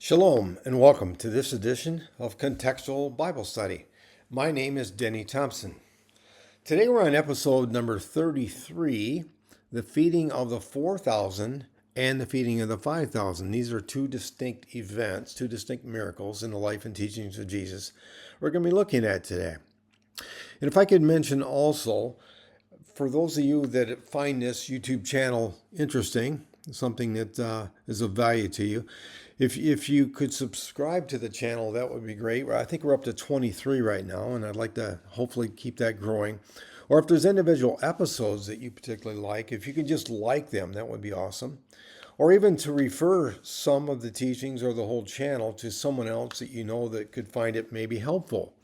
Shalom and welcome to this edition of Contextual Bible Study. My name is Denny Thompson. Today we're on episode number 33, the feeding of the 4,000 and the feeding of the 5,000. These are two distinct events, two distinct miracles in the life and teachings of Jesus we're going to be looking at today. And if I could mention also, for those of you that find this YouTube channel interesting, something that is of value to you, if you could subscribe to the channel, that would be great. I think we're up to 23 right now, and I'd like to hopefully keep that growing. Or if there's individual episodes that you particularly like, if you could just like them, that would be awesome. Or even to refer some of the teachings or the whole channel to someone else that you know that could find it maybe helpful.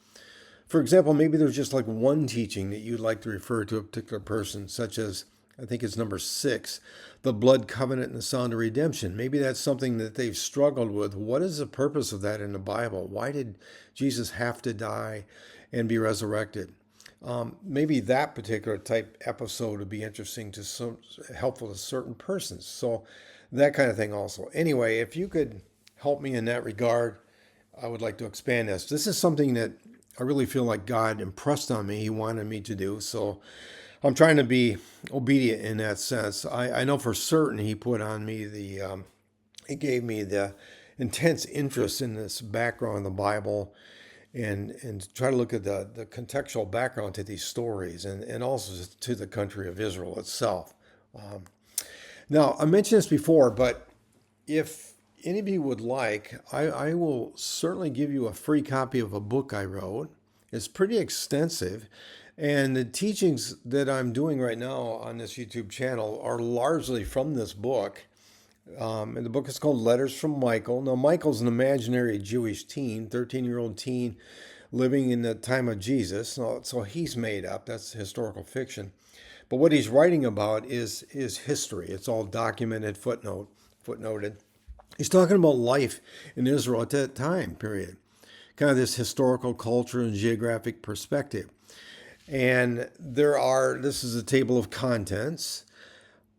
For example, maybe there's just like one teaching that you'd like to refer to a particular person, such as, I think it's number 6, the blood covenant and the sound of redemption. Maybe that's something that they've struggled with. What is the purpose of that in the Bible? Why did Jesus have to die and be resurrected? Maybe that particular type episode would be interesting to helpful to certain persons. So that kind of thing also. Anyway, if you could help me in that regard, I would like to expand this. This is something that I really feel like God impressed on me. He wanted me to do. So I'm trying to be obedient in that sense. I know for certain He put on me He gave me the intense interest in this background of the Bible and try to look at the contextual background to these stories and also to the country of Israel itself. Now, I mentioned this before, but if any of you would like, I will certainly give you a free copy of a book I wrote. It's pretty extensive. And the teachings that I'm doing right now on this YouTube channel are largely from this book. And the book is called Letters from Michael. Now, Michael's an imaginary Jewish teen, 13-year-old teen living in the time of Jesus. So he's made up. That's historical fiction. But what he's writing about is history. It's all documented, footnoted. He's talking about life in Israel at that time period, kind of this historical culture and geographic perspective. And this is a table of contents.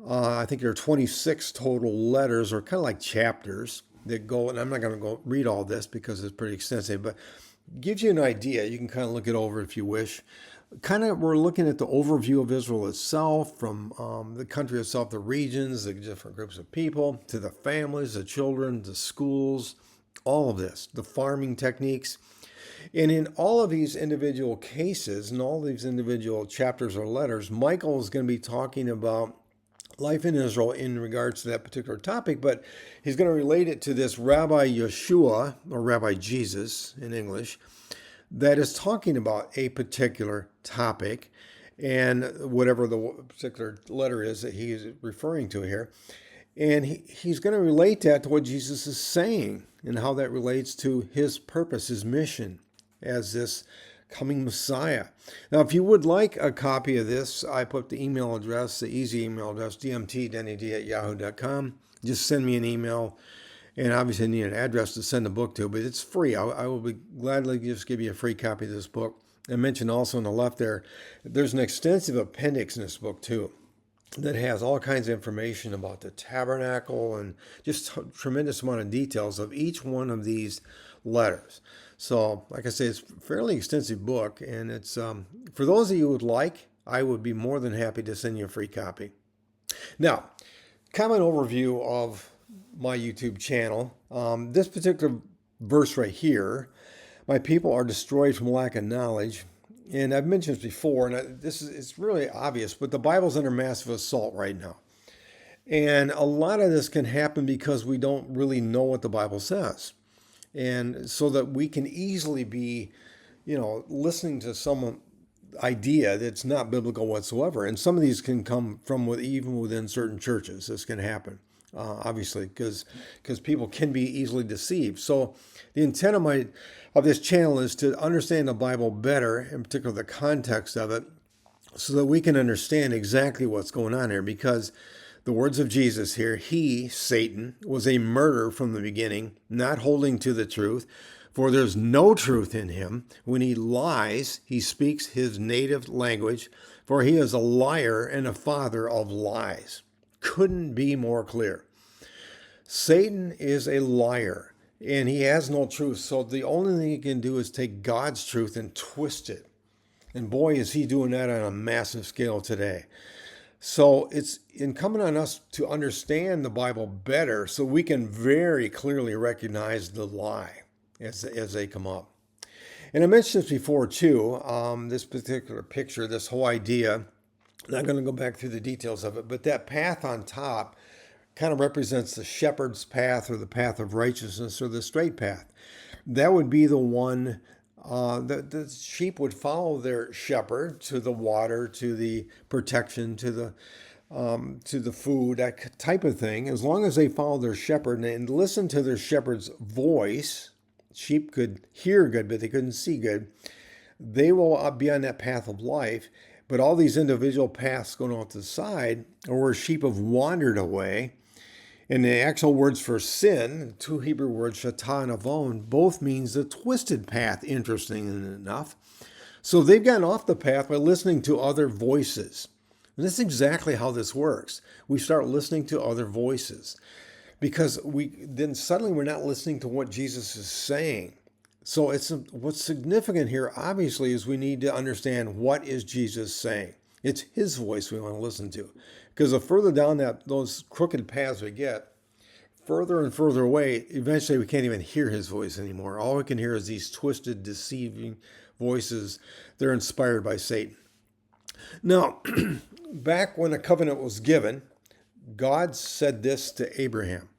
I think there are 26 total letters, or kind of like chapters that go, and I'm not going to go read all this because it's pretty extensive, but gives you an idea. You can kind of look it over if you wish. We're looking at the overview of Israel itself, from the country itself, the regions, the different groups of people, to the families, the children, the schools, all of this, the farming techniques. And in all of these individual cases, and all these individual chapters or letters, Michael is going to be talking about life in Israel in regards to that particular topic, but he's going to relate it to this Rabbi Yeshua, or Rabbi Jesus in English, that is talking about a particular topic, and whatever the particular letter is that he is referring to here. And he's going to relate that to what Jesus is saying and how that relates to his purpose, his mission as this coming Messiah. Now, if you would like a copy of this, I put the email address, the easy email address, dmtdenny@yahoo.com. Just send me an email. And obviously I need an address to send the book to, but it's free. I will be gladly just give you a free copy of this book. I mentioned also on the left there's an extensive appendix in this book too that has all kinds of information about the tabernacle and just a tremendous amount of details of each one of these letters. So, like I say, it's a fairly extensive book, and it's for those of you who would like, I would be more than happy to send you a free copy. Now, kind of an overview of my YouTube channel. This particular verse right here, my people are destroyed from lack of knowledge. And I've mentioned this before, and it's really obvious, but the Bible's under massive assault right now. And a lot of this can happen because we don't really know what the Bible says. And so that we can easily be, listening to some idea that's not biblical whatsoever. And some of these can come from even within certain churches. This can happen, obviously, because people can be easily deceived. So the intent of this channel is to understand the Bible better, in particular the context of it, so that we can understand exactly what's going on here. Because the words of Jesus here, he, Satan, was a murderer from the beginning, not holding to the truth, for there's no truth in him. When he lies, he speaks his native language, for he is a liar and a father of lies. Couldn't be more clear. Satan is a liar. and he has no truth. So the only thing he can do is take God's truth and twist it. And boy, is he doing that on a massive scale today. So it's incumbent on us to understand the Bible better so we can very clearly recognize the lie as they come up. And I mentioned this before too, this particular picture, this whole idea. I'm not going to go back through the details of it, but that path on top kind of represents the shepherd's path or the path of righteousness or the straight path. That would be the one the sheep would follow their shepherd to the water, to the protection, to the food, that type of thing. As long as they follow their shepherd and listen to their shepherd's voice, sheep could hear good, but they couldn't see good. They will be on that path of life. But all these individual paths going off to the side are where sheep have wandered away. And the actual words for sin, two Hebrew words, shatah and avon, both means the twisted path, interesting enough. So they've gotten off the path by listening to other voices. And that's exactly how this works. We start listening to other voices because then suddenly we're not listening to what Jesus is saying. So what's significant here, obviously, is we need to understand what is Jesus saying. It's his voice we want to listen to. Because the further down those crooked paths we get, further and further away, eventually we can't even hear his voice anymore. All we can hear is these twisted, deceiving voices. They're inspired by Satan. Now, back when the covenant was given, God said this to Abraham: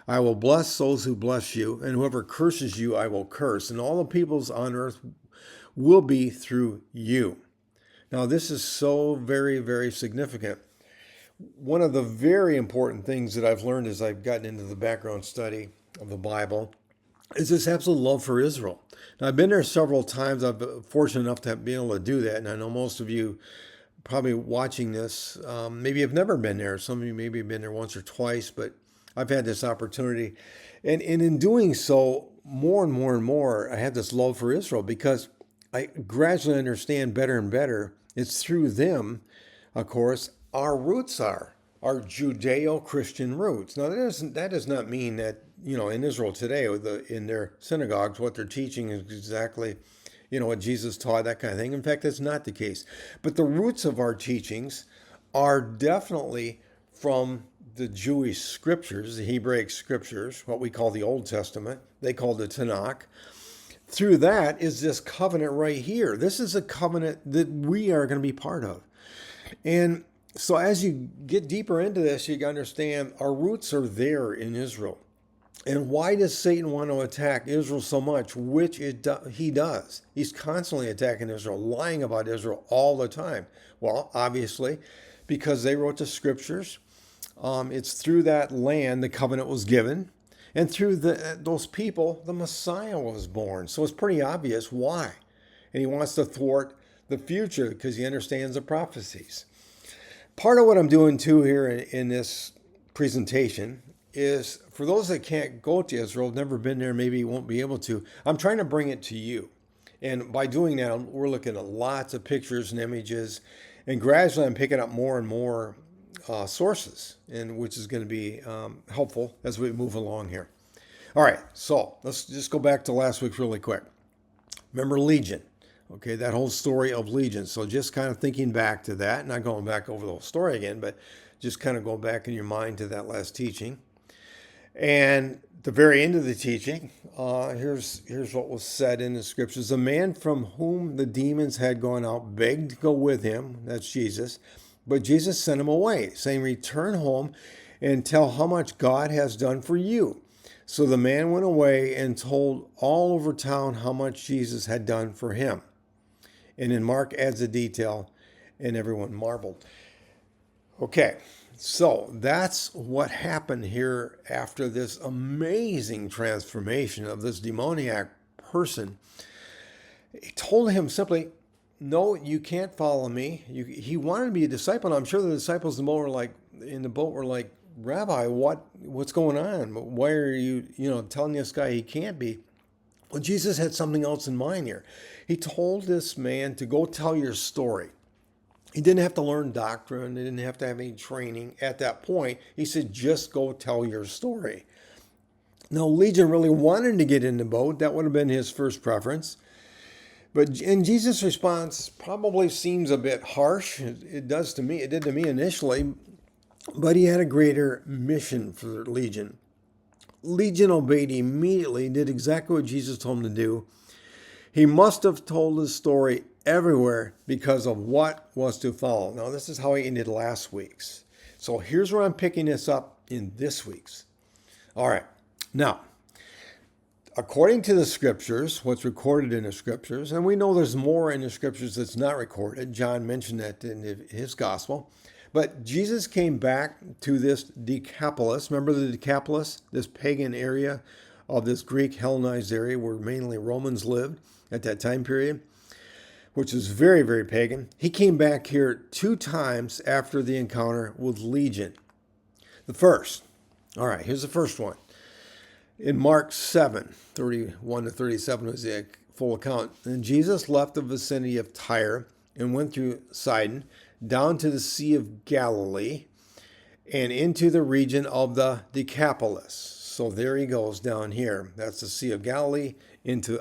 I will bless those who bless you, and whoever curses you, I will curse. And all the peoples on earth will be through you. Now, this is so very, very significant. One of the very important things that I've learned as I've gotten into the background study of the Bible is this absolute love for Israel. Now, I've been there several times. I've been fortunate enough to be able to do that. And I know most of you probably watching this, maybe have never been there. Some of you maybe have been there once or twice, but I've had this opportunity. And in doing so, more and more and more, I have this love for Israel because I gradually understand better and better. It's through them, of course, our roots are, our Judeo-Christian roots. Now, that does not mean that, in Israel today, in their synagogues, what they're teaching is exactly, what Jesus taught, that kind of thing. In fact, that's not the case. But the roots of our teachings are definitely from the Jewish scriptures, the Hebraic scriptures, what we call the Old Testament. They call the Tanakh. Through that is this covenant right here. This is a covenant that we are going to be part of. And so as you get deeper into this, you understand our roots are there in Israel. And why does Satan want to attack Israel so much? Which he does. He's constantly attacking Israel, lying about Israel all the time. Well, obviously, because they wrote the scriptures. It's through that land the covenant was given. And through those people, the Messiah was born. So it's pretty obvious why. And he wants to thwart the future because he understands the prophecies. Part of what I'm doing too here in this presentation is for those that can't go to Israel, never been there, maybe won't be able to, I'm trying to bring it to you. And by doing that, we're looking at lots of pictures and images. And gradually I'm picking up more and more sources, and which is going to be helpful as we move along here. All right, so let's just go back to last week really quick. Remember Legion. Okay, that whole story of Legion. So just kind of thinking back to that, not going back over the whole story again, but just kind of go back in your mind to that last teaching. And the very end of the teaching, here's what was said in the scriptures. The man from whom the demons had gone out begged to go with him. That's Jesus. But Jesus sent him away, saying, return home and tell how much God has done for you. So the man went away and told all over town how much Jesus had done for him. And then Mark adds a detail, and everyone marveled. Okay, so that's what happened here after this amazing transformation of this demoniac person. He told him simply, no, you can't follow me. He wanted to be a disciple. And I'm sure the disciples in the boat were like, Rabbi, what's going on? Why are you, telling this guy he can't be? Well, Jesus had something else in mind here. He told this man to go tell your story. He didn't have to learn doctrine. He didn't have to have any training at that point. He said, just go tell your story. Now, Legion really wanted to get in the boat. That would have been his first preference. And Jesus' response probably seems a bit harsh. It does to me. It did to me initially. But he had a greater mission for Legion. Legion obeyed immediately, did exactly what Jesus told him to do. He must have told his story everywhere because of what was to follow. Now, this is how he ended last week's. So here's where I'm picking this up in this week's. All right. Now, according to the scriptures, what's recorded in the scriptures, and we know there's more in the scriptures that's not recorded. John mentioned that in his gospel. But Jesus came back to this Decapolis. Remember the Decapolis, this pagan area of this Greek Hellenized area where mainly Romans lived at that time period, which is very, very pagan. He came back here 2 times after the encounter with Legion. The first, all right, here's the first one. In Mark 7:31 to 37 was the full account. And Jesus left the vicinity of Tyre and went through Sidon, down to the Sea of Galilee, and into the region of the Decapolis. So there he goes down here. That's the Sea of Galilee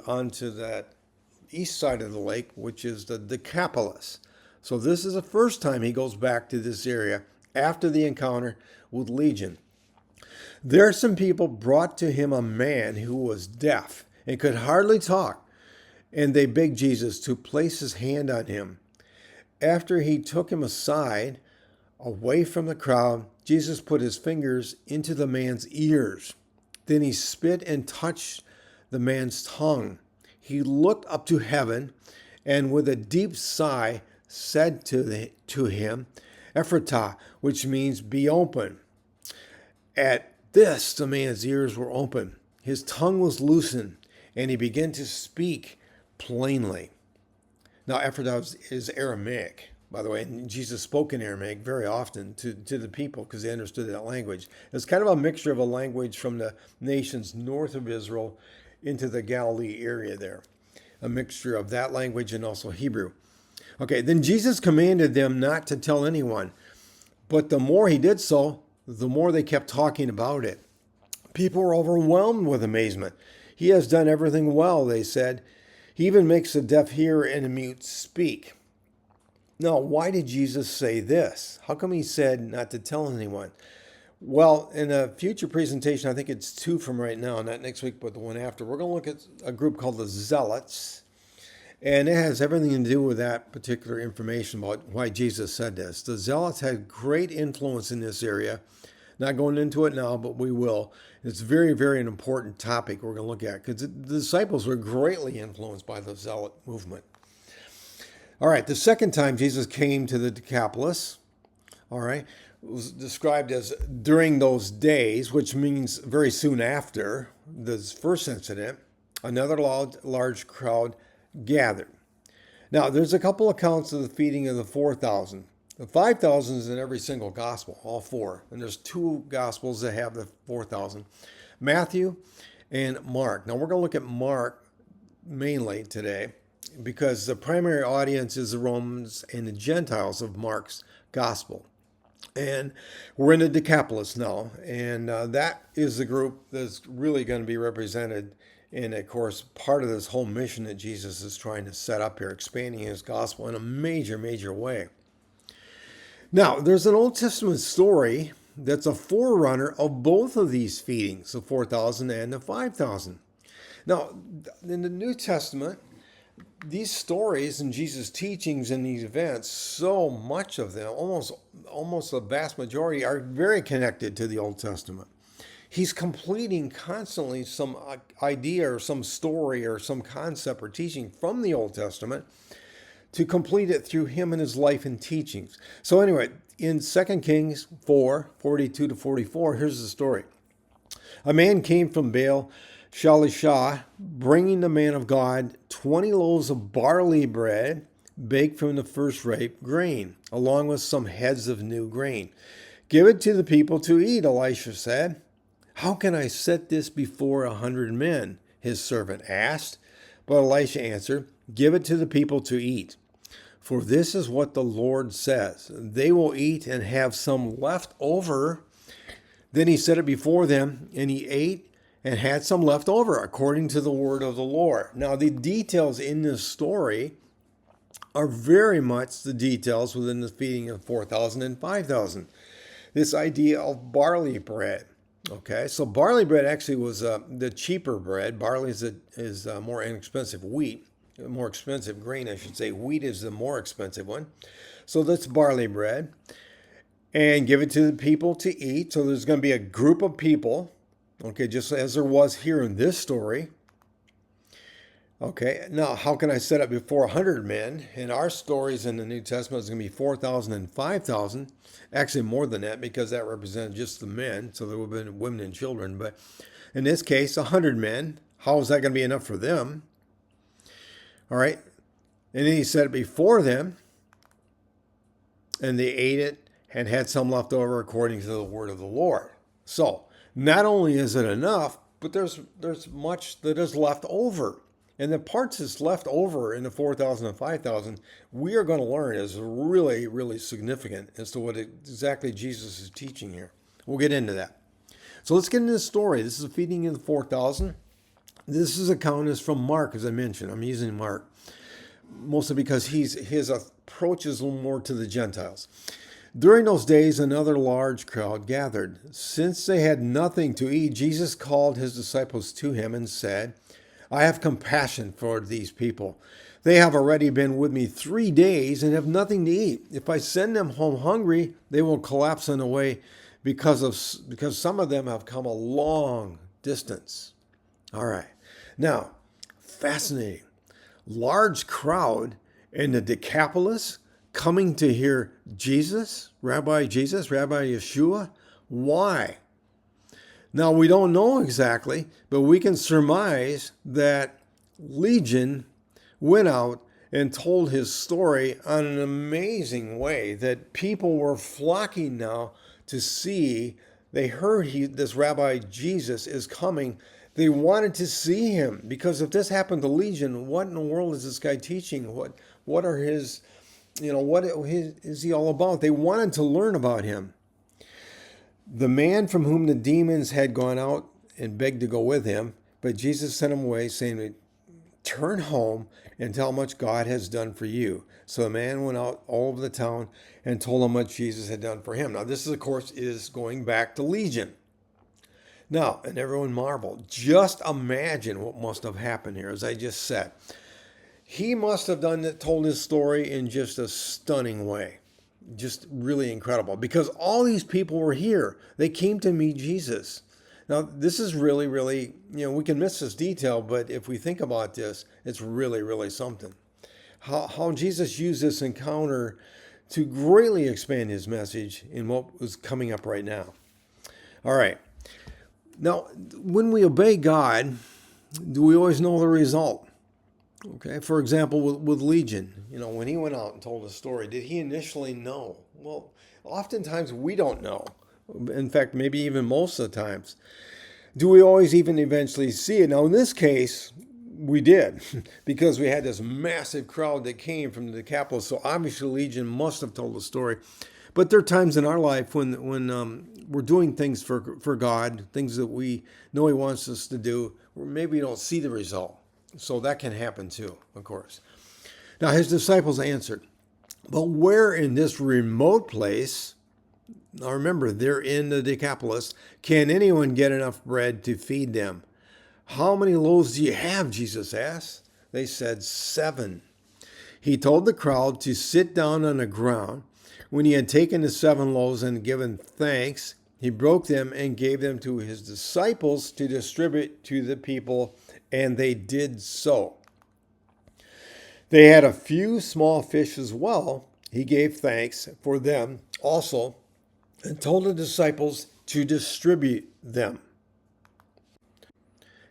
onto that east side of the lake, which is the Decapolis. So this is the first time he goes back to this area after the encounter with Legion. There some people brought to him a man who was deaf and could hardly talk, and they begged Jesus to place his hand on him. After he took him aside, away from the crowd, Jesus put his fingers into the man's ears. Then he spit and touched the man's tongue. He looked up to heaven and with a deep sigh said to him, Ephratah, which means be open. At this, the man's ears were open. His tongue was loosened, and he began to speak plainly. Now, Ephratah is Aramaic, by the way, and Jesus spoke in Aramaic very often to the people because they understood that language. It's kind of a mixture of a language from the nations north of Israel into the Galilee area there. A mixture of that language and also Hebrew. Okay, then Jesus commanded them not to tell anyone, but the more he did so, the more they kept talking about it. People were overwhelmed with amazement. He has done everything well, they said. He even makes the deaf hear and the mute speak. Now, why did Jesus say this? How come he said not to tell anyone? Well, in a future presentation, I think it's 2 from right now, not next week, but the one after, we're going to look at a group called the Zealots. And it has everything to do with that particular information about why Jesus said this. The Zealots had great influence in this area. Not going into it now, but we will. It's very, very an important topic we're going to look at because the disciples were greatly influenced by the Zealot movement. All right, the second time Jesus came to the Decapolis, all right, was described as during those days, which means very soon after this first incident, another large crowd gathered. Now, there's a couple accounts of the feeding of the 4,000. The 5,000 is in every single gospel, all 4. And there's 2 gospels that have the 4,000, Matthew and Mark. Now, we're going to look at Mark mainly today because the primary audience is the Romans and the Gentiles of Mark's gospel. And we're in the Decapolis now, and that is the group that's really going to be represented in, of course, part of this whole mission that Jesus is trying to set up here, expanding his gospel in a major, major way. Now, there's an Old Testament story that's a forerunner of both of these feedings, the 4,000 and the 5,000. Now, in the New Testament, these stories and Jesus' teachings and these events, so much of them, almost the vast majority, are very connected to the Old Testament. He's completing constantly some idea or some story or some concept or teaching from the Old Testament to complete it through him and his life and teachings. So anyway, in 2 Kings 4:42 to 44, here's the story. A man came from Baal Shalishah, bringing the man of God 20 loaves of barley bread baked from the first-rate grain, along with some heads of new grain. Give it to the people to eat, Elisha said. How can I set this before 100 men? His servant asked. But Elisha answered, give it to the people to eat. For this is what the Lord says. They will eat and have some left over. Then he set it before them, and he ate and had some left over according to the word of the Lord. Now, the details in this story are very much the details within the feeding of 4,000 and 5,000. This idea of barley bread. Okay, so barley bread actually was the cheaper bread. Barley is more inexpensive wheat, more expensive grain, I should say. Wheat is the more expensive one. So that's barley bread. And give it to the people to eat. So there's going to be a group of people, okay, just as there was here in this story. Okay, now how can I set up before 100 men? In our stories in the New Testament, it's going to be 4,000 and 5,000. Actually, more than that because that represented just the men. So there would have been women and children. But in this case, 100 men. How is that going to be enough for them? All right. And then he set it before them. And they ate it and had some left over according to the word of the Lord. So not only is it enough, but there's much that is left over. And the parts that's left over in the 4,000 and 5,000, we are going to learn is really, really significant as to what exactly Jesus is teaching here. We'll get into that. So let's get into the story. This is the feeding of the 4,000. This account is from Mark, as I mentioned. I'm using Mark, mostly because his approach is a little more to the Gentiles. During those days, another large crowd gathered. Since they had nothing to eat, Jesus called his disciples to him and said, I have compassion for these people. They have already been with me 3 days and have nothing to eat. If I send them home hungry, they will collapse on the way because some of them have come a long distance. All right. Now, fascinating. Large crowd in the Decapolis coming to hear Rabbi Yeshua. Why? Now, we don't know exactly, but we can surmise that Legion went out and told his story on an amazing way, that people were flocking now to see. They heard this Rabbi Jesus is coming. They wanted to see him, because if this happened to Legion, what in the world is this guy teaching? What are his, what is he all about? They wanted to learn about him. The man from whom the demons had gone out and begged to go with him, but Jesus sent him away, saying, turn home and tell how much God has done for you. So the man went out all over the town and told them what Jesus had done for him. Now, this, of course, is going back to Legion. Now, and everyone marveled. Just imagine what must have happened here, as I just said. He must have told his story in just a stunning way. Just really incredible, because all these people were here. They came to meet Jesus. Now, this is really, really, we can miss this detail, but if we think about this, it's really, really something. How Jesus used this encounter to greatly expand his message in what was coming up right now. All right. Now, when we obey God, do we always know the result? Okay, for example, with Legion, when he went out and told his story, did he initially know? Well, oftentimes we don't know. In fact, maybe even most of the times. Do we always even eventually see it? Now, in this case, we did, because we had this massive crowd that came from the Decapolis. So obviously Legion must have told the story. But there are times in our life when we're doing things for God, things that we know he wants us to do, where maybe we don't see the result. So that can happen too, of course. Now his disciples answered, but where in this remote place, now remember, they're in the Decapolis, can anyone get enough bread to feed them? How many loaves do you have? Jesus asked. They said 7. He told the crowd to sit down on the ground. When he had taken the 7 loaves and given thanks, he broke them and gave them to his disciples to distribute to the people, and they did so. They had a few small fish as well. He gave thanks for them also and told the disciples to distribute them.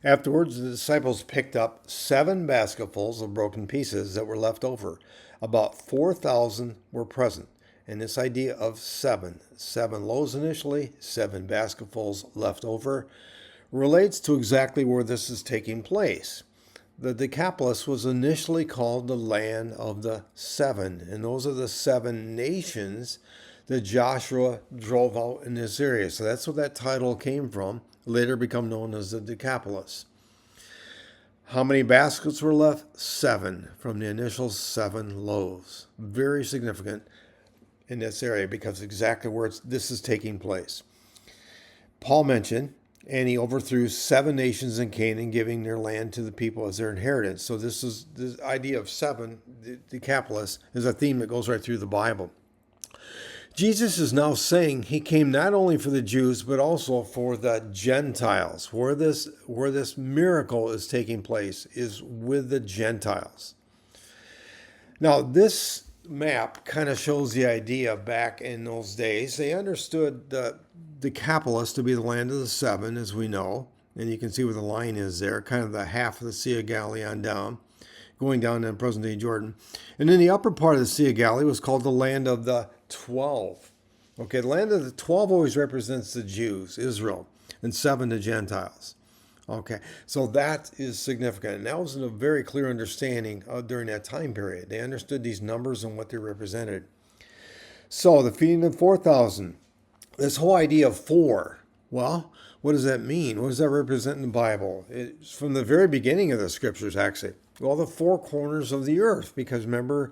Afterwards, the disciples picked up 7 basketfuls of broken pieces that were left over. About 4,000 were present. And this idea of 7 loaves initially, 7 basketfuls left over, relates to exactly where this is taking place. The Decapolis was initially called the land of the 7, and those are the 7 nations that Joshua drove out in this area. So that's where that title came from, later become known as the Decapolis. How many baskets were left? 7 from the initial 7 loaves. Very significant in this area because exactly where this is taking place. Paul mentioned, and he overthrew 7 nations in Canaan, giving their land to the people as their inheritance. So this idea of 7, the Decapolis, is a theme that goes right through the Bible. Jesus is now saying he came not only for the Jews, but also for the Gentiles. Where this miracle is taking place is with the Gentiles. Now, this map kind of shows the idea back in those days. They understood the Decapolis to be the land of the 7, as we know. And you can see where the line is there, kind of the half of the Sea of Galilee on down, going down in present-day Jordan. And then the upper part of the Sea of Galilee was called the land of the 12. Okay, the land of the 12 always represents the Jews, Israel, and 7 the Gentiles. Okay, so that is significant. And that was a very clear understanding during that time period. They understood these numbers and what they represented. So the feeding of 4,000, this whole idea of 4, well, what does that mean? What does that represent in the Bible? It's from the very beginning of the scriptures, actually. Well, the 4 corners of the earth, because remember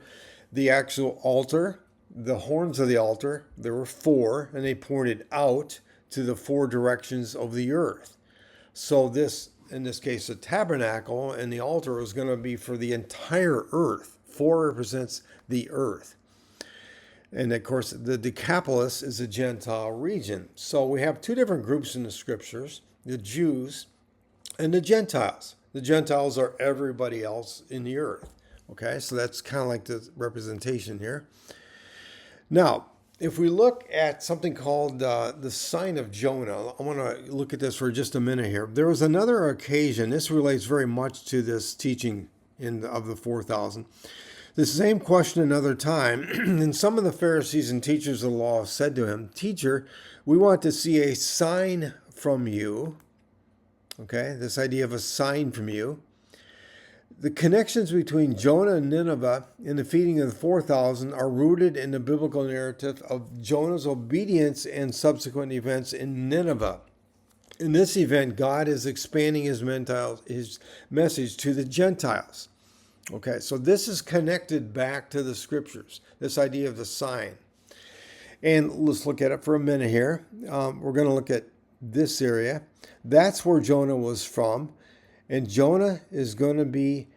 the actual altar, the horns of the altar, there were 4, and they pointed out to the 4 directions of the earth. So this, in this case, the tabernacle and the altar was going to be for the entire earth. 4 represents the earth. And of course, the Decapolis is a Gentile region. So we have 2 different groups in the scriptures, the Jews and the Gentiles. The Gentiles are everybody else in the earth. Okay, so that's kind of like the representation here. Now, if we look at something called the sign of Jonah, I want to look at this for just a minute here. There was another occasion, this relates very much to this teaching of the 4,000. The same question another time, and some of the Pharisees and teachers of the law said to him, "Teacher, we want to see a sign from you." Okay, this idea of a sign from you. The connections between Jonah and Nineveh in the feeding of the 4,000 are rooted in the biblical narrative of Jonah's obedience and subsequent events in Nineveh. In this event, God is expanding his message to the Gentiles. Okay, so this is connected back to the scriptures, this idea of the sign. And let's look at it for a minute here. We're going to look at this area. That's where Jonah was from. And Jonah is going to be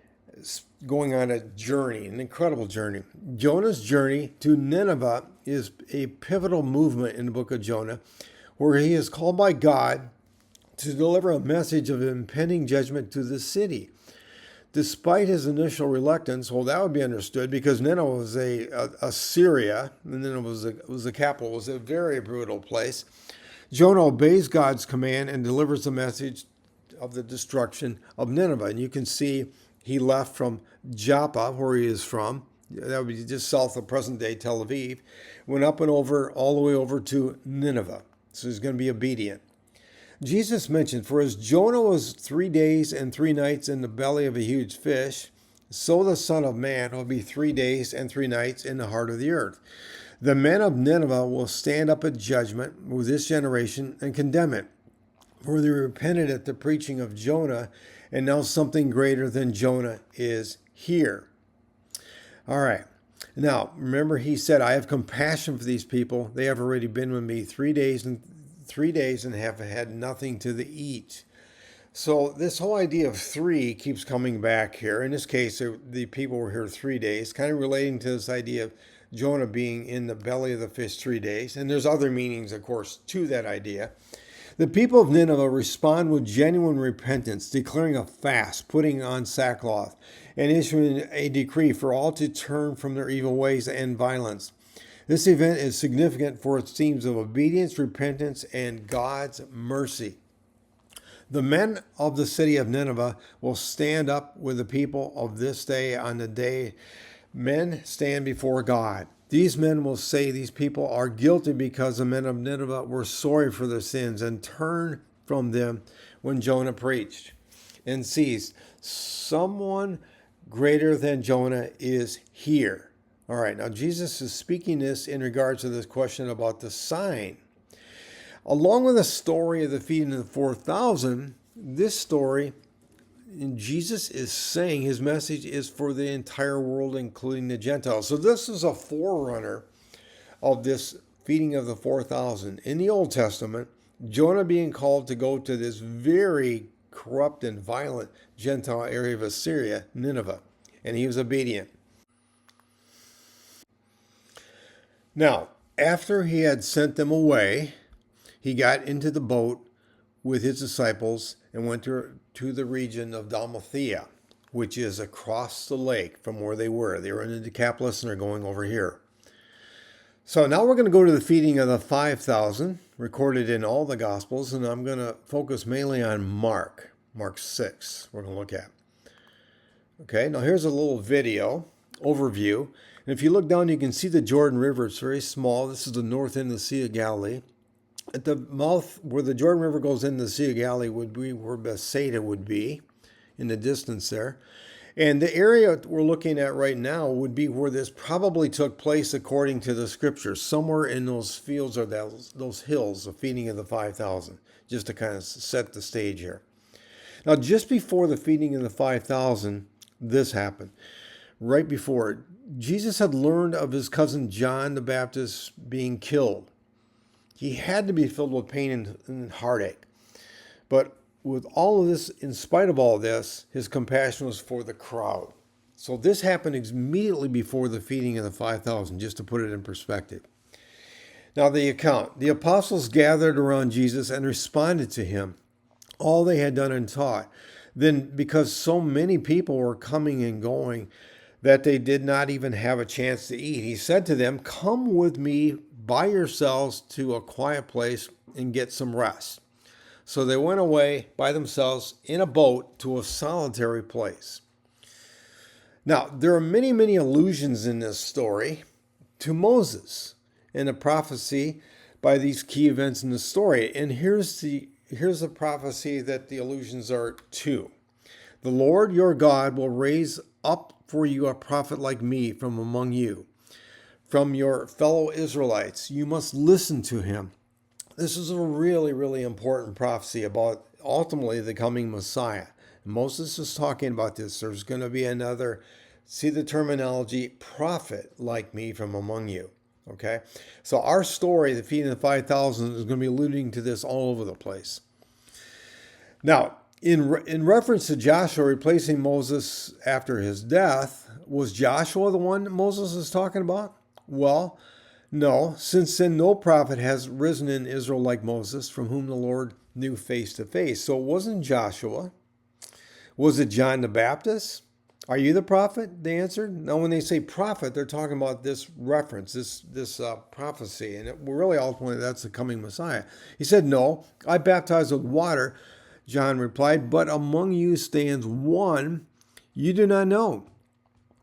going on a journey, an incredible journey. Jonah's journey to Nineveh is a pivotal movement in the book of Jonah, where he is called by God to deliver a message of impending judgment to the city. Despite his initial reluctance, well, that would be understood because Nineveh was a Syria, and then it was the capital. It was a very brutal place. Jonah obeys God's command and delivers the message of the destruction of Nineveh. And you can see he left from Joppa, where he is from. That would be just south of present-day Tel Aviv. Went up and over, all the way over to Nineveh. So he's going to be obedient. Jesus mentioned, "For as Jonah was 3 days and 3 nights in the belly of a huge fish, so the Son of Man will be 3 days and 3 nights in the heart of the earth. The men of Nineveh will stand up at judgment with this generation and condemn it. For they repented at the preaching of Jonah, and now something greater than Jonah is here." All right. Now, remember he said, "I have compassion for these people. They have already been with me 3 days and have had nothing to eat." So this whole idea of 3 keeps coming back here. In this case, the people were here 3 days, kind of relating to this idea of Jonah being in the belly of the fish 3 days. And there's other meanings, of course, to that idea. The people of Nineveh respond with genuine repentance, declaring a fast, putting on sackcloth, and issuing a decree for all to turn from their evil ways and violence. This event is significant for its themes of obedience, repentance, and God's mercy. The men of the city of Nineveh will stand up with the people of this day on the day men stand before God. These men will say these people are guilty because the men of Nineveh were sorry for their sins and turned from them when Jonah preached. And sees someone greater than Jonah is here. All right, now Jesus is speaking this in regards to this question about the sign. Along with the story of the feeding of the 4,000, this story, and Jesus is saying his message is for the entire world, including the Gentiles. So this is a forerunner of this feeding of the 4,000. In the Old Testament, Jonah being called to go to this very corrupt and violent Gentile area of Assyria, Nineveh, and he was obedient. Now, after he had sent them away, he got into the boat with his disciples and went to the region of Dalmathea, which is across the lake from where they were. They were in the Decapolis and they're going over here. So now we're going to go to the feeding of the 5,000, recorded in all the Gospels, and I'm going to focus mainly on Mark 6, we're going to look at. Okay, now here's a little video overview. And if you look down, you can see the Jordan River. It's very small. This is the north end of the Sea of Galilee. At the mouth where the Jordan River goes into the Sea of Galilee would be where Bethsaida would be in the distance there. And the area we're looking at right now would be where this probably took place according to the scriptures, somewhere in those fields or those hills, the feeding of the 5,000, just to kind of set the stage here. Now, just before the feeding of the 5,000, this happened. Right before it, Jesus had learned of his cousin John the Baptist being killed. He had to be filled with pain and heartache. But with all of this, in spite of all this, his compassion was for the crowd. So this happened immediately before the feeding of the 5,000, just to put it in perspective. Now the account. The apostles gathered around Jesus and responded to him, all they had done and taught. Then, because so many people were coming and going that they did not even have a chance to eat, he said to them, "Come with me by yourselves to a quiet place and get some rest." So they went away by themselves in a boat to a solitary place. Now, there are many, many allusions in this story to Moses and a prophecy by these key events in the story. And here's the prophecy that the allusions are to. The Lord your God will raise up for you a prophet like me from among you, from your fellow Israelites. You must listen to him. This is a really, really important prophecy about ultimately the coming Messiah. Moses is talking about this. There's going to be another, see the terminology, prophet like me from among you. Okay? So our story, the feeding of the 5,000, is going to be alluding to this all over the place. Now, in reference to Joshua replacing Moses after his death, was Joshua the one that Moses is talking about? Well, no, since then no prophet has risen in Israel like Moses, from whom the Lord knew face to face. So it wasn't Joshua. Was it John the Baptist? Are you the prophet? They answered. Now, when they say prophet, they're talking about this reference, this prophecy, and really ultimately that's the coming Messiah. He said, "No, I baptize with water." John replied, "But among you stands one you do not know.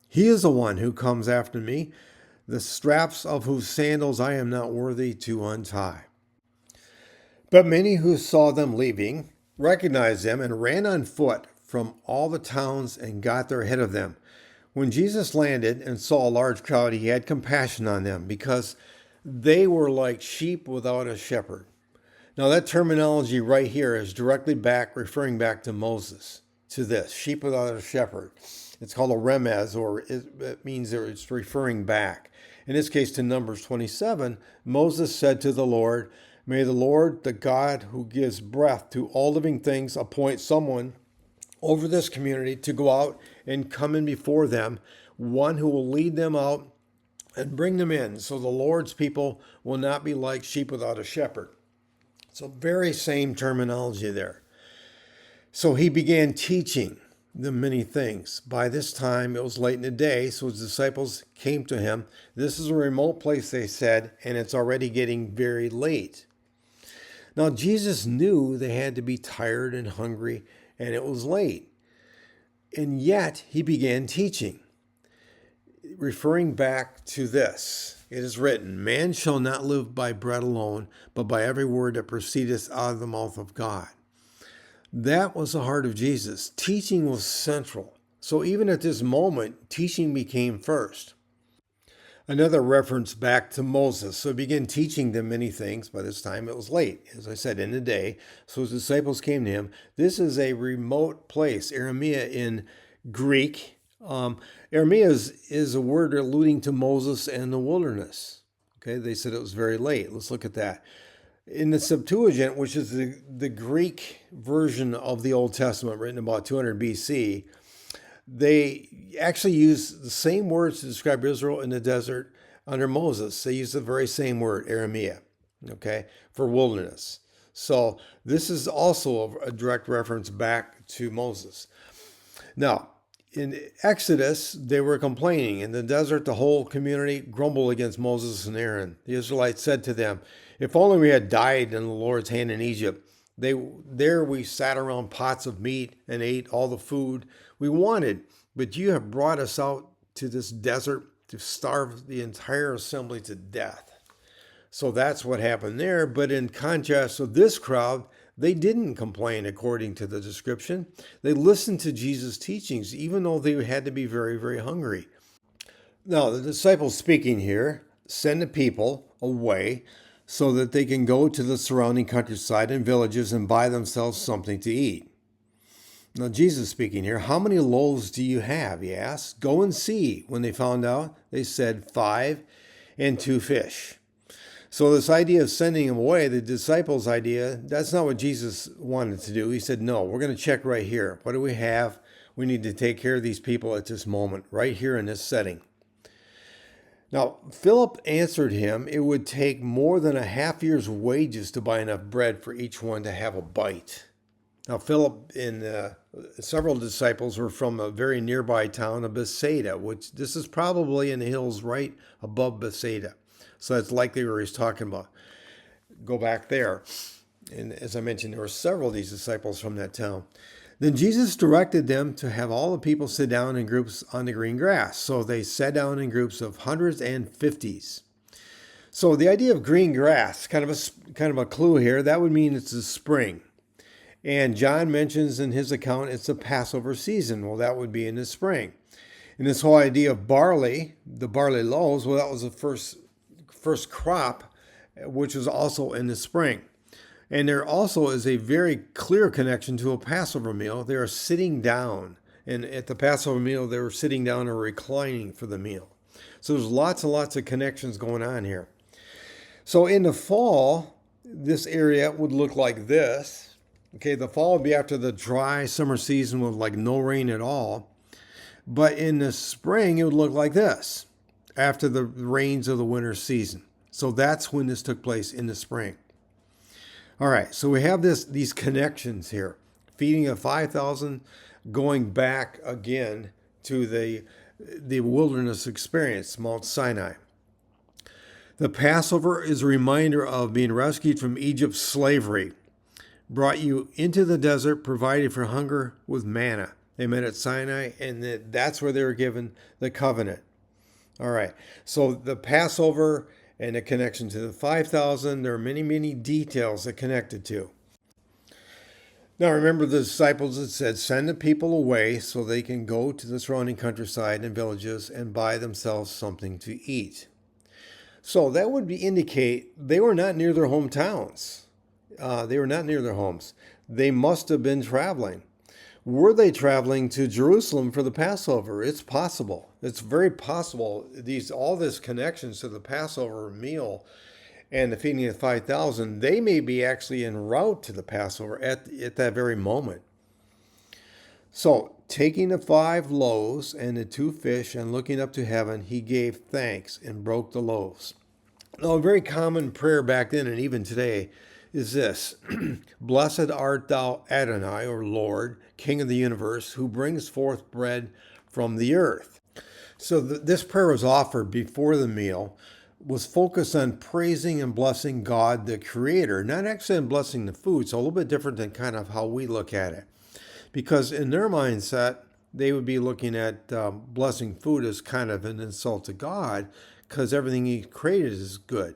He is the one who comes after me, the straps of whose sandals I am not worthy to untie." But many who saw them leaving recognized them and ran on foot from all the towns and got there ahead of them. When Jesus landed and saw a large crowd, he had compassion on them because they were like sheep without a shepherd. Now that terminology right here is directly referring back to Moses, to this, sheep without a shepherd. It's called a remez, or it means that it's referring back. In this case, to Numbers 27, Moses said to the Lord, "May the Lord, the God who gives breath to all living things, appoint someone over this community to go out and come in before them, one who will lead them out and bring them in, so the Lord's people will not be like sheep without a shepherd." So very same terminology there. So he began teaching them many things. By this time, it was late in the day, so his disciples came to him. "This is a remote place," they said, "and it's already getting very late." Now, Jesus knew they had to be tired and hungry, and it was late. And yet, he began teaching, referring back to this. It is written, "Man shall not live by bread alone, but by every word that proceedeth out of the mouth of God." That was the heart of Jesus. Teaching was central. So even at this moment, teaching became first. Another reference back to Moses. So he began teaching them many things. By this time, it was late, as I said, in the day. So his disciples came to him. This is a remote place, Aramea in Greek. Aramea is a word alluding to Moses and the wilderness. Okay, they said it was very late. Let's look at that. In the Septuagint, which is the Greek version of the Old Testament, written about 200 BC, they actually use the same words to describe Israel in the desert under Moses. They use the very same word, Aramea, okay, for wilderness. So this is also a direct reference back to Moses. Now, in Exodus, they were complaining. In the desert, the whole community grumbled against Moses and Aaron. The Israelites said to them, "If only we had died in the Lord's hand in Egypt. There we sat around pots of meat and ate all the food we wanted. But you have brought us out to this desert to starve the entire assembly to death." So that's what happened there. But in contrast with this crowd, they didn't complain according to the description. They listened to Jesus' teachings, even though they had to be very, very hungry. Now, the disciples speaking here send the people away so that they can go to the surrounding countryside and villages and buy themselves something to eat. Now, Jesus speaking here, "How many loaves do you have?" he asked. "Go and see." When they found out, they said 5 and 2 fish. So this idea of sending them away, the disciples' idea, that's not what Jesus wanted to do. He said, no, we're going to check right here. What do we have? We need to take care of these people at this moment, right here in this setting. Now, Philip answered him, it would take more than a half year's wages to buy enough bread for each one to have a bite. Now, Philip and several disciples were from a very nearby town of Bethsaida, which this is probably in the hills right above Bethsaida. So that's likely where he's talking about. Go back there. And as I mentioned, there were several of these disciples from that town. Then Jesus directed them to have all the people sit down in groups on the green grass. So they sat down in groups of hundreds and fifties. So the idea of green grass, kind of a clue here, that would mean it's the spring. And John mentions in his account it's the Passover season. Well, that would be in the spring. And this whole idea of barley, the barley loaves, well, that was the first crop, which was also in the spring. And there also is a very clear connection to a Passover meal. They are sitting down. And at the Passover meal, they were sitting down or reclining for the meal. So there's lots and lots of connections going on here. So in the fall, this area would look like this. Okay, the fall would be after the dry summer season with like no rain at all. But in the spring, it would look like this after the rains of the winter season. So that's when this took place, in the spring. All right, so we have these connections here. Feeding of 5,000, going back again to the wilderness experience, Mount Sinai. The Passover is a reminder of being rescued from Egypt's slavery, brought you into the desert, provided for hunger with manna. They met at Sinai, and that's where they were given the covenant. All right, so the Passover and the connection to the 5,000, there are many, many details that connected to. Now remember, the disciples had said, send the people away so they can go to the surrounding countryside and villages and buy themselves something to eat. So that would indicate they were not near their hometowns. They were not near their homes. They must have been traveling. Were they traveling to Jerusalem for the Passover? It's possible. It's very possible. All this connections to the Passover meal and the feeding of 5,000, they may be actually en route to the Passover at that very moment. So, taking the 5 loaves and the 2 fish and looking up to heaven, he gave thanks and broke the loaves. Now, a very common prayer back then and even today is this: Blessed art thou, Adonai, or Lord, King of the universe, who brings forth bread from the earth. So this prayer was offered before the meal, was focused on praising and blessing God, the Creator, not actually on blessing the food. So a little bit different than kind of how we look at it. Because in their mindset, they would be looking at blessing food as kind of an insult to God, because everything he created is good.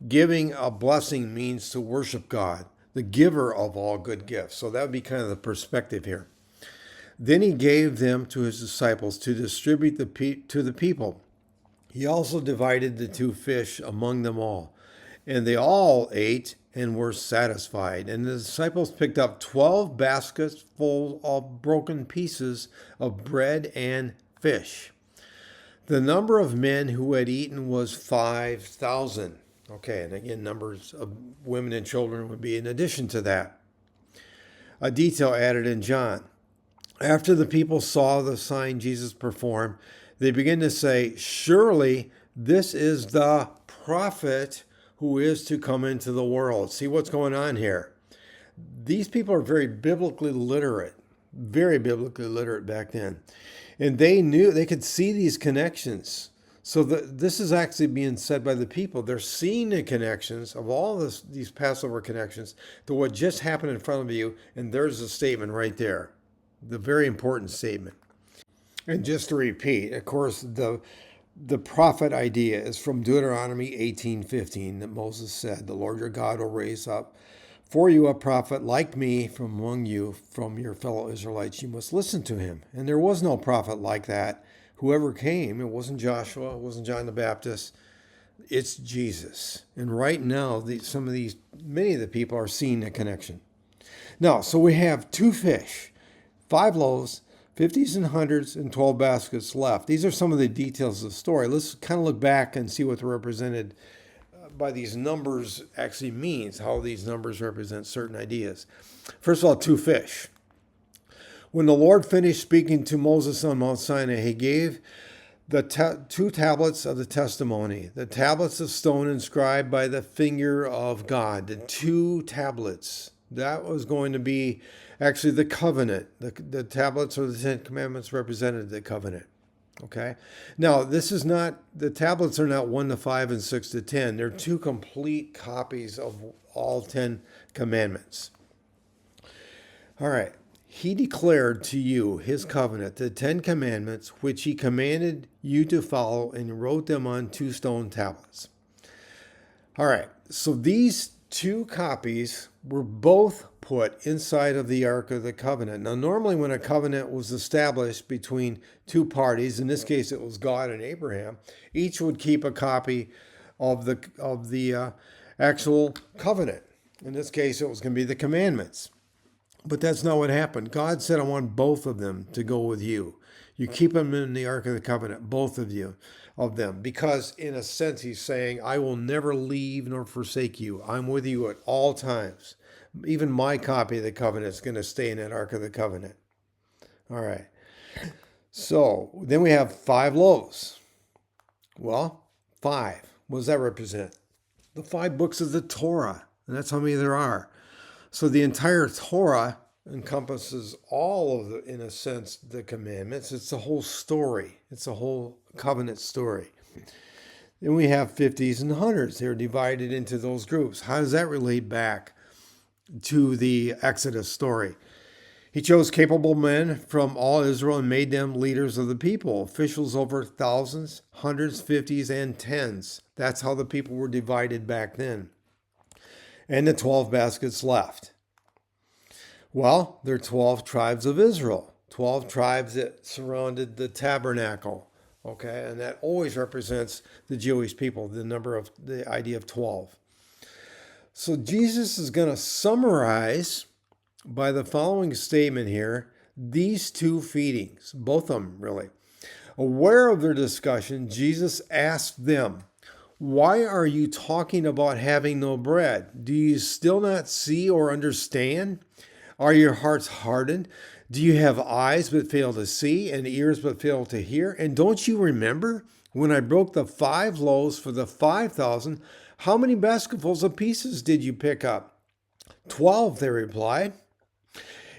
Giving a blessing means to worship God, the giver of all good gifts. So that would be kind of the perspective here. Then he gave them to his disciples to distribute to the people. He also divided the 2 fish among them all, and they all ate and were satisfied. And the disciples picked up 12 baskets full of broken pieces of bread and fish. The number of men who had eaten was 5,000. Okay, and again, numbers of women and children would be in addition to that. A detail added in John. After the people saw the sign Jesus performed, they began to say, "Surely this is the prophet who is to come into the world." See what's going on here? These people are very biblically literate back then. And they could see these connections. So this is actually being said by the people. They're seeing the connections of all these Passover connections to what just happened in front of you. And there's a statement right there, the very important statement. And just to repeat, of course, the prophet idea is from Deuteronomy 18:15 that Moses said, "The Lord your God will raise up for you a prophet like me from among you, from your fellow Israelites. You must listen to him." And there was no prophet like that. Whoever came, it wasn't Joshua, it wasn't John the Baptist. It's Jesus. And right now, many of the people are seeing the connection. Now, so we have 2 fish, 5 loaves, 50s and hundreds, and 12 baskets left. These are some of the details of the story. Let's kind of look back and see what the represented by these numbers actually means, how these numbers represent certain ideas. First of all, 2 fish. When the Lord finished speaking to Moses on Mount Sinai, he gave the 2 tablets of the testimony, the tablets of stone inscribed by the finger of God, the 2 tablets. That was going to be actually the covenant. The tablets or the 10 commandments represented the covenant. Okay. Now, the tablets are not 1 to 5 and 6 to 10. They're 2 complete copies of all 10 commandments. All right. He declared to you his covenant, the 10 commandments, which he commanded you to follow, and wrote them on 2 stone tablets. All right. So these 2 copies were both put inside of the Ark of the Covenant. Now, normally when a covenant was established between 2 parties, in this case it was God and Abraham, each would keep a copy of the actual covenant. In this case, it was going to be the commandments. But that's not what happened. God said, "I want both of them to go with you. You keep them in the Ark of the Covenant, both of them. Because in a sense, he's saying, I will never leave nor forsake you. I'm with you at all times. Even my copy of the covenant is going to stay in that Ark of the Covenant." All right. So then we have 5 loaves. Well, 5. What does that represent? The 5 books of the Torah. And that's how many there are. So the entire Torah encompasses all of in a sense, the commandments. It's the whole story. It's a whole covenant story. Then we have 50s and hundreds. They're divided into those groups. How does that relate back to the Exodus story? He chose capable men from all Israel and made them leaders of the people, officials over thousands, hundreds, 50s, and 10s. That's how the people were divided back then. And the 12 baskets left. Well, there are 12 tribes of Israel, 12 tribes that surrounded the tabernacle. Okay, and that always represents the Jewish people, the idea of 12. So Jesus is going to summarize by the following statement here, these 2 feedings, both of them really. Aware of their discussion, Jesus asked them, "Why are you talking about having no bread? Do you still not see or understand? Are your hearts hardened? Do you have eyes but fail to see and ears but fail to hear? And don't you remember when I broke the 5 loaves for the 5,000? How many basketfuls of pieces did you pick up?" 12, they replied.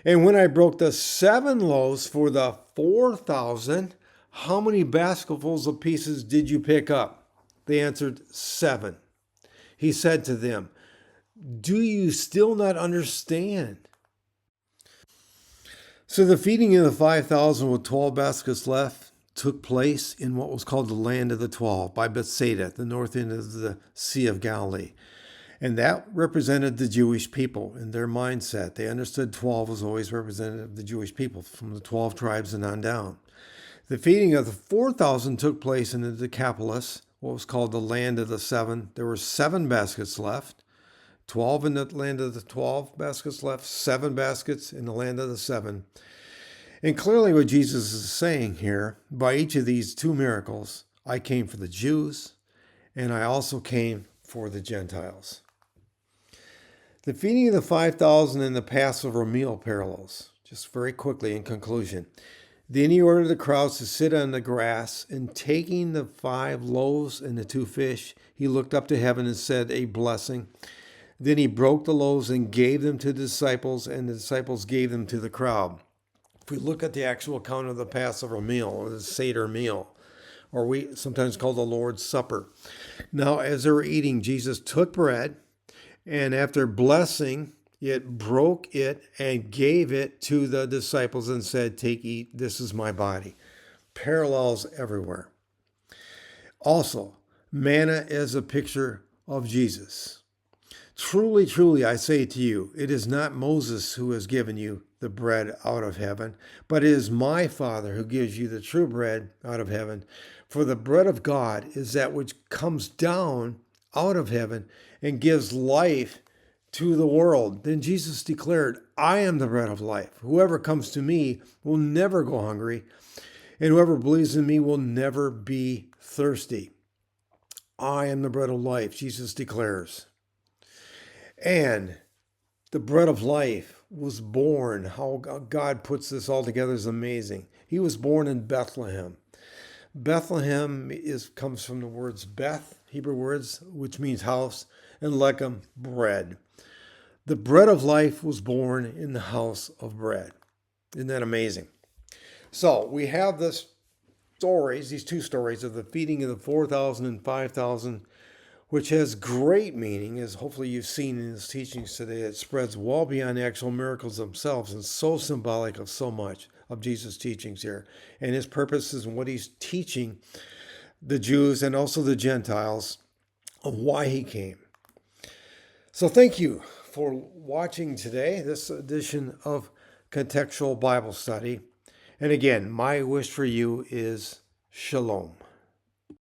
"And when I broke the 7 loaves for the 4,000, how many basketfuls of pieces did you pick up?" They answered, 7. He said to them, "Do you still not understand?" So the feeding of the 5,000 with 12 baskets left took place in what was called the land of the 12 by Bethsaida, at the north end of the Sea of Galilee. And that represented the Jewish people in their mindset. They understood 12 was always representative of the Jewish people from the 12 tribes and on down. The feeding of the 4,000 took place in the Decapolis, what was called the land of the seven. There were 7 baskets left, 12 in the land of the 12 baskets left, 7 baskets in the land of the 7. And clearly what Jesus is saying here, by each of these 2 miracles, I came for the Jews, and I also came for the Gentiles. The feeding of the 5,000 and the Passover meal parallels. Just very quickly in conclusion. Then he ordered the crowds to sit on the grass, and taking the 5 loaves and the 2 fish, he looked up to heaven and said a blessing. Then he broke the loaves and gave them to the disciples, and the disciples gave them to the crowd. If we look at the actual account of the Passover meal, or the Seder meal, or we sometimes call the Lord's Supper. Now, as they were eating, Jesus took bread, and after blessing it, broke it and gave it to the disciples and said, "Take, eat, this is my body." Parallels everywhere. Also, manna is a picture of Jesus. Truly, truly, I say to you, it is not Moses who has given you the bread out of heaven, but it is my Father who gives you the true bread out of heaven. For the bread of God is that which comes down out of heaven and gives life to the world. Then Jesus declared, I am the bread of life. Whoever comes to me will never go hungry, and whoever believes in me will never be thirsty. I am the bread of life, Jesus declares. And the bread of life was born. How God puts this all together is amazing. He was born in Bethlehem. Bethlehem comes from the words Beth, Hebrew words, which means house, and Lechem, bread. The bread of life was born in the house of bread. Isn't that amazing? So we have these 2 stories of the feeding of the 4,000 and 5,000, which has great meaning, as hopefully you've seen in his teachings today. It spreads well beyond the actual miracles themselves and so symbolic of so much of Jesus' teachings here and his purposes and what he's teaching the Jews and also the Gentiles of why he came. So thank you for watching today, this edition of Contextual Bible Study. And again, my wish for you is Shalom.